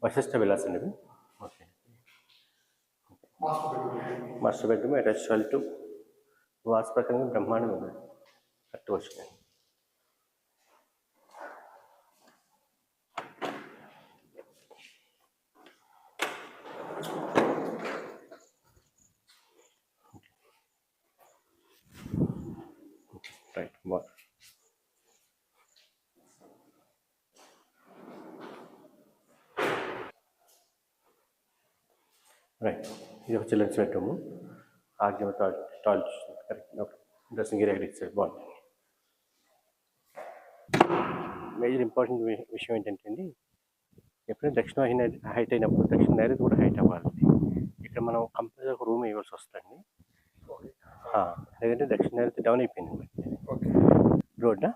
వశిష్ట విలాస్ అండి ఇది. Okay. Master bedroom attach to vastu ప్రకారంగా బ్రహ్మాండం ఉంది. కరెక్ట్ వచ్చింది. రైట్ బాగుంది. రైట్, ఇది ఒక చిల్డ్రన్స్ బెడ్రూము. ఆగ్యం toilet correct. Okay, dressing area ఇచ్చారు, బాగుంది. మేజర్ ఇంపార్టెంట్ విషయం ఏంటంటే అండి, ఎప్పుడైనా దక్షిణ హైట్ అయినప్పుడు దక్షిణ నైరుతి కూడా హైట్ అవ్వాలి. ఇక్కడ మనం కంపల్సరీ ఒక రూమ్ వేయవలసి వస్తుంది. లేదంటే దక్షిణ నైరుతి డౌన్ అయిపోయింది రోడ్డా.